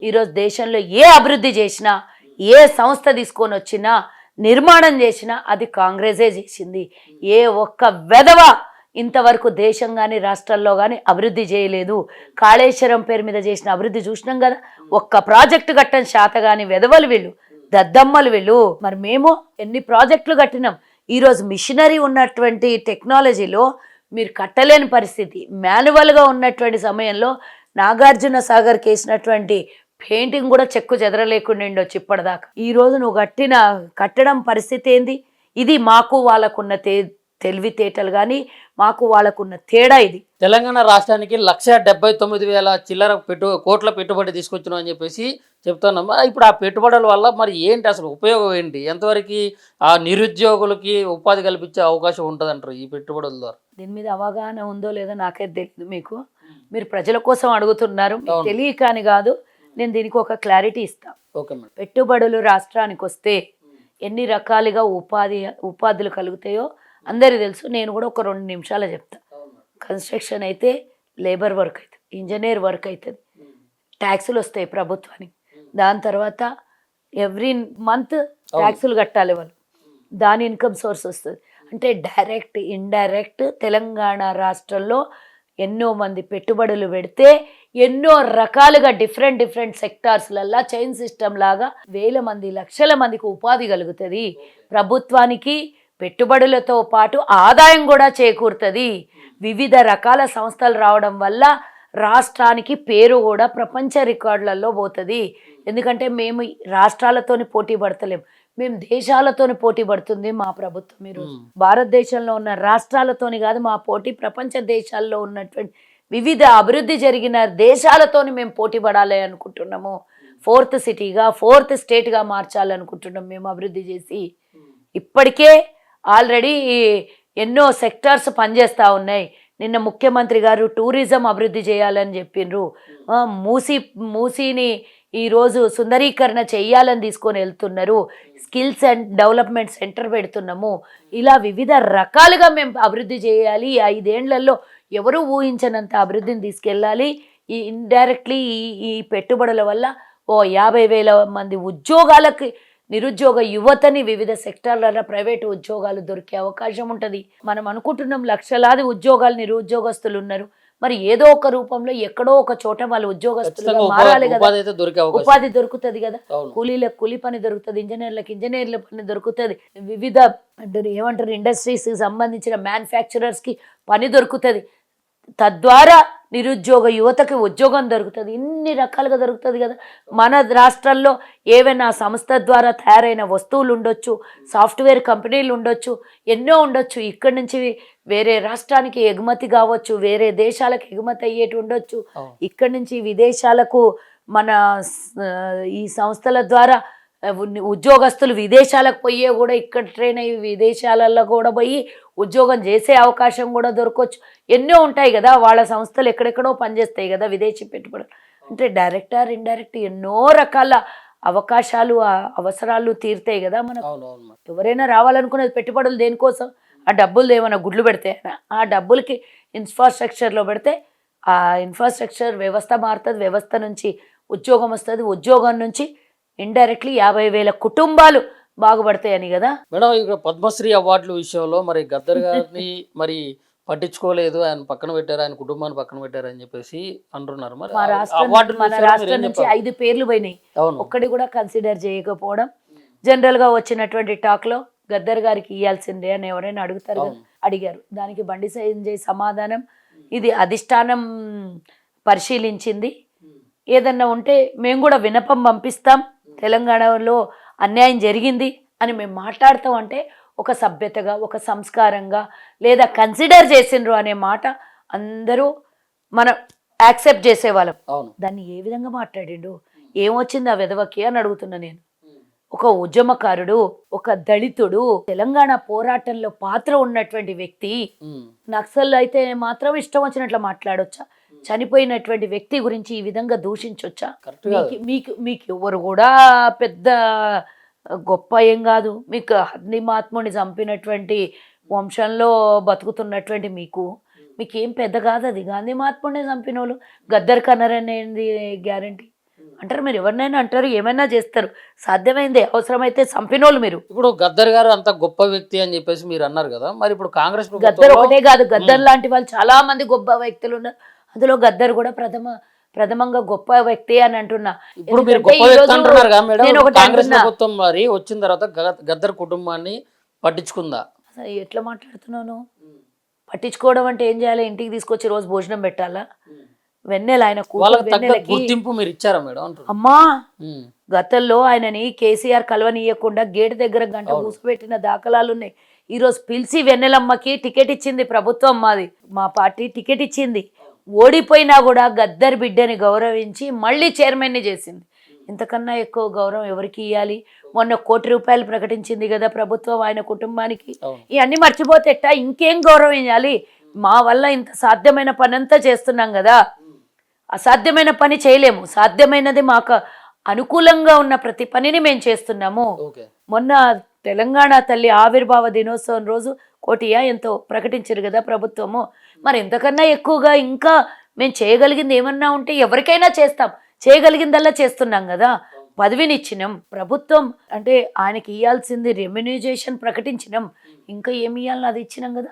ఈరోజు దేశంలో ఏ అభివృద్ధి చేసినా, ఏ సంస్థ తీసుకొని వచ్చినా, నిర్మాణం చేసినా అది కాంగ్రెసే చేసింది. ఏ ఒక్క వెధవ ఇంతవరకు దేశం కానీ రాష్ట్రాల్లో కానీ అభివృద్ధి చేయలేదు. కాళేశ్వరం పేరు మీద చేసిన అభివృద్ధి చూసినాం కదా. ఒక్క ప్రాజెక్టు కట్టని శాత కానీ వెధవలు వీళ్ళు, దద్దమ్మలు వీళ్ళు. మరి మేము ఎన్ని ప్రాజెక్టులు కట్టినాం. ఈరోజు మిషనరీ ఉన్నటువంటి టెక్నాలజీలో మీరు కట్టలేని పరిస్థితి. మాన్యువల్గా ఉన్నటువంటి సమయంలో నాగార్జున సాగర్కి వేసినటువంటి పెయింటింగ్ కూడా చెక్కు చెదరలేకుండా ఉండొచ్చు ఇప్పటిదాకా. ఈరోజు నువ్వు కట్టడం పరిస్థితి ఏంది? ఇది మాకు వాళ్ళకున్న తెలివితేటలు కానీ మాకు వాళ్ళకున్న తేడా ఇది. తెలంగాణ రాష్ట్రానికి 1,79,000 చిల్లర కోట్ల పెట్టుబడి తీసుకొచ్చినాం అని చెప్పేసి చెప్తున్నాం. ఇప్పుడు ఆ పెట్టుబడుల వల్ల మరి ఏంటి అసలు ఉపయోగం ఏంటి? ఎంతవరకు ఆ నిరుద్యోగులకి ఉపాధి కల్పించే అవకాశం ఉంటుంది అంటారు ఈ పెట్టుబడుల ద్వారా? దీని మీద అవగాహన ఉందో లేదో నాకైతే తెలియదు. మీరు ప్రజల కోసం అడుగుతున్నారు, తెలియక అని కాదు. నేను దీనికి ఒక క్లారిటీ ఇస్తాను. Okay madam. పెట్టుబడులు రాష్ట్రానికి వస్తే ఎన్ని రకాలుగా ఉపాధులు కలుగుతాయో అందరికీ తెలుసు. నేను కూడా ఒక 2 నిమిషాలు చెప్తా. కన్స్ట్రక్షన్ అయితే లేబర్ వర్క్ అవుతుంది, ఇంజనీర్ వర్క్ అవుతుంది, ట్యాక్సులు వస్తాయి ప్రభుత్వానికి. దాని తర్వాత ఎవ్రీ మంత్ ట్యాక్సులు కట్టాలి వాళ్ళు, దాని ఇన్కమ్ సోర్స్ వస్తుంది. అంటే డైరెక్ట్ ఇండైరెక్ట్ తెలంగాణ రాష్ట్రంలో ఎన్నో మంది పెట్టుబడులు పెడితే ఎన్నో రకాలుగా డిఫరెంట్ సెక్టార్స్లల్లా చైన్ సిస్టమ్ లాగా వేల మంది లక్షల మందికి ఉపాధి కలుగుతుంది. ప్రభుత్వానికి పెట్టుబడులతో పాటు ఆదాయం కూడా చేకూరుతుంది. వివిధ రకాల సంస్థలు రావడం వల్ల రాష్ట్రానికి పేరు కూడా ప్రపంచ రికార్డులలో పోతుంది. ఎందుకంటే మేము రాష్ట్రాలతోని పోటీ పడతలేం, మేము దేశాలతోని పోటీ పడుతుంది మా ప్రభుత్వం. ఈరోజు భారతదేశంలో ఉన్న రాష్ట్రాలతోని కాదు మా పోటీ, ప్రపంచ దేశాల్లో ఉన్నటువంటి వివిధ అభివృద్ధి జరిగిన దేశాలతోని మేము పోటీ పడాలి అనుకుంటున్నాము. 4th సిటీగా 4th స్టేట్గా మార్చాలనుకుంటున్నాం మేము అభివృద్ధి చేసి. ఇప్పటికే ఆల్రెడీ ఎన్నో సెక్టార్స్ పనిచేస్తూ ఉన్నాయి. నిన్న ముఖ్యమంత్రి గారు టూరిజం అభివృద్ధి చేయాలని చెప్పిండ్రు. మూసీని ఈరోజు సుందరీకరణ చెయ్యాలని తీసుకొని వెళ్తున్నారు. స్కిల్స్ అండ్ డెవలప్మెంట్ సెంటర్ పెడుతున్నాము. ఇలా వివిధ రకాలుగా మేము అభివృద్ధి చేయాలి. 5 ఏళ్లలో ఎవరు ఊహించనంత అభివృద్ధిని తీసుకెళ్ళాలి. ఈ ఇండైరెక్ట్లీ ఈ పెట్టుబడుల వల్ల 50,000 మంది ఉద్యోగాలకి, నిరుద్యోగ యువతని వివిధ సెక్టార్లలో ప్రైవేటు ఉద్యోగాలు దొరికే అవకాశం ఉంటుంది. మనం అనుకుంటున్నాం లక్షలాది నిరుద్యోగస్తులు ఉన్నారు. మరి ఏదో ఒక రూపంలో ఎక్కడో ఒక చోట వాళ్ళు ఉద్యోగస్తులుగా మారాలి కదా, ఉపాధి దొరుకుతుంది కదా. కూలీలకు కూలీ పని దొరుకుతుంది, ఇంజనీర్ల పని దొరుకుతుంది, వివిధ ఏమంటారు ఇండస్ట్రీస్కి సంబంధించిన మ్యానుఫ్యాక్చరర్స్కి పని దొరుకుతుంది. తద్వారా నిరుద్యోగ యువతకి ఉద్యోగం దొరుకుతుంది. ఇన్ని రకాలుగా దొరుకుతుంది కదా. మన రాష్ట్రాల్లో ఏవైనా సంస్థ ద్వారా తయారైన వస్తువులు ఉండొచ్చు, సాఫ్ట్వేర్ కంపెనీలు ఉండొచ్చు, ఎన్నో ఉండొచ్చు. ఇక్కడి నుంచి వేరే రాష్ట్రానికి ఎగుమతి కావచ్చు, వేరే దేశాలకు ఎగుమతి అయ్యేటి ఉండొచ్చు. ఇక్కడి నుంచి విదేశాలకు మన ఈ సంస్థల ద్వారా ఉద్యోగస్తులు విదేశాలకు పోయే కూడా ఇక్కడ ట్రైన్ అయ్యి విదేశాలలో కూడా పోయి ఉద్యోగం చేసే అవకాశం కూడా దొరకవచ్చు. ఎన్నో ఉంటాయి కదా, వాళ్ళ సంస్థలు ఎక్కడెక్కడో పనిచేస్తాయి కదా విదేశీ పెట్టుబడులు. అంటే డైరెక్ట్ ఆర్ ఇండైరెక్ట్ ఎన్నో రకాల అవకాశాలు అవసరాలు తీరుతాయి కదా మనకు. ఎవరైనా రావాలనుకునేది పెట్టుబడులు దేనికోసం? ఆ డబ్బులు ఏమైనా గుడ్లు పెడితే, ఆ డబ్బులకి ఇన్ఫ్రాస్ట్రక్చర్లో పెడితే ఆ ఇన్ఫ్రాస్ట్రక్చర్ వ్యవస్థ మారుతుంది, వ్యవస్థ నుంచి ఉద్యోగం వస్తుంది, ఉద్యోగం నుంచి ఇండైరెక్ట్లీ 50,000 కుటుంబాలు బాగుపడతాయని కదా. మేడం, ఇక పద్మశ్రీ అవార్డుల విషయంలో మరి గద్దర్ గారిని మరి పట్టించుకోలేదు, ఆయన పక్కన పెట్టారు, ఆయన కుటుంబాన్ని పక్కన పెట్టారు అని చెప్పేసి అంటున్నారు. మరి మన రాష్ట్రం నుంచి 5 పేర్లు పోయినాయి, ఒక్కడి కూడా కన్సిడర్ చేయకపోవడం. జనరల్గా వచ్చినటువంటి టాక్లో గద్దర్ గారికి ఇవ్వాల్సిందే అని ఎవరైనా అడుగుతారు కదా, అడిగారు. దానికి బండి సంజయ్ సమాధానం, ఇది అధిష్టానం పరిశీలించింది, ఏదన్నా ఉంటే మేము కూడా విన్నపం పంపిస్తాం, తెలంగాణలో అన్యాయం జరిగింది అని మేము మాట్లాడతాం. అంటే ఒక సభ్యతగా, ఒక సంస్కారంగా, లేదా కన్సిడర్ చేసిండ్రు అనే మాట అందరూ మనం యాక్సెప్ట్ చేసేవాళ్ళం. దాన్ని ఏ విధంగా మాట్లాడిండు, ఏమొచ్చింది ఆ విధవకి అని అడుగుతున్నా నేను. ఒక ఉద్యమకారుడు, ఒక దళితుడు, తెలంగాణ పోరాటంలో పాత్ర ఉన్నటువంటి వ్యక్తి. నక్సల్ అయితే మాత్రం ఇష్టం వచ్చినట్లు మాట్లాడొచ్చా? చనిపోయినటువంటి వ్యక్తి గురించి ఈ విధంగా దూషించొచ్చా? మీకు ఎవరు కూడా పెద్ద గొప్ప ఏం కాదు. మీకు అగ్ని మహాత్ముని చంపినటువంటి వంశంలో బతుకుతున్నటువంటి మీకేం పెద్ద కాదు అది. గాంధీ మహాత్ముడిని చంపిన వాళ్ళు గద్దర్ కన్నరనేది గ్యారంటీ. అంటారు, మీరు ఎవరినైనా అంటారు, ఏమైనా చేస్తారు, సాధ్యమైందే, అవసరమైతే చంపినోళ్ళు మీరు. ఇప్పుడు గద్దర్ గారు అంత గొప్ప వ్యక్తి అని చెప్పేసి మీరు అన్నారు కదా, మరి ఇప్పుడు కాంగ్రెస్ గద్దర్ ప్రభుత్వంలో ఒకటే కాదు, గద్దర్ లాంటి వాళ్ళు చాలా మంది గొప్ప వ్యక్తులు ఉన్నారు, అందులో గద్దర్ కూడా ప్రథమంగా గొప్ప వ్యక్తి అని అంటున్నా. ఇప్పుడు మీరు ఎందుకంటే గొప్ప వ్యక్తి ఈరోజు అంటున్నారు కదా మేడం, నేను ఒకటి కాంగ్రెస్ అంటున్నా, ప్రభుత్వం మరి వచ్చిన తర్వాత గద్దర్ కుటుంబాన్ని పట్టించుకుందా? అసలు ఎట్లా మాట్లాడుతున్నాను? పట్టించుకోవడం అంటే ఏం చేయాలి? ఇంటికి తీసుకొచ్చి రోజు భోజనం పెట్టాలా? వెన్నెల ఆయన కూతురు వాళ్ళకి తగ్గ వెన్నెలకి గుర్తింపు మీరు ఇచ్చారా మేడం అంటున్నా. అమ్మా, ఉమ్. గతంలో ఆయనని కేసీఆర్ కలవనీయకుండా గేటు దగ్గర గంట కూర్చోబెట్టిన దాఖలాలు ఉన్నాయి. ఈరోజు పిలిచి వెన్నెలమ్మకి టికెట్ ఇచ్చింది ప్రభుత్వం, మాది మా పార్టీ టికెట్ ఇచ్చింది. ఓడిపోయినా కూడా గద్దర్ బిడ్డని గౌరవించి మళ్ళీ చైర్మన్ని చేసింది. ఇంతకన్నా ఎక్కువ గౌరవం ఎవరికి ఇవ్వాలి? మొన్న ₹1,00,00,000 ప్రకటించింది కదా ప్రభుత్వం ఆయన కుటుంబానికి. అవును. ఇవన్నీ మర్చిపోతే ఎట్టా? ఇంకేం గౌరవం ఇవ్వాలి? మా వల్ల ఇంత సాధ్యమైన పని అంతా చేస్తున్నాం కదా, అసాధ్యమైన పని చేయలేము. సాధ్యమైనది మాకు అనుకూలంగా ఉన్న ప్రతి పనిని మేము చేస్తున్నాము. ఓకే. మొన్న తెలంగాణ తల్లి ఆవిర్భావ దినోత్సవం రోజు 1,00,00,000 ఎంతో ప్రకటించారు కదా ప్రభుత్వము. మరి ఇంతకన్నా ఎక్కువగా ఇంకా మేము చేయగలిగింది ఏమన్నా ఉంటే ఎవరికైనా చేస్తాం, చేయగలిగిందల్లా చేస్తున్నాం కదా. పదవినిచ్చినాం, ప్రభుత్వం అంటే ఆయనకి ఇవ్వాల్సింది రెమ్యునైజేషన్ ప్రకటించినాం, ఇంకా ఏమి ఇవ్వాలని అది ఇచ్చినాం కదా.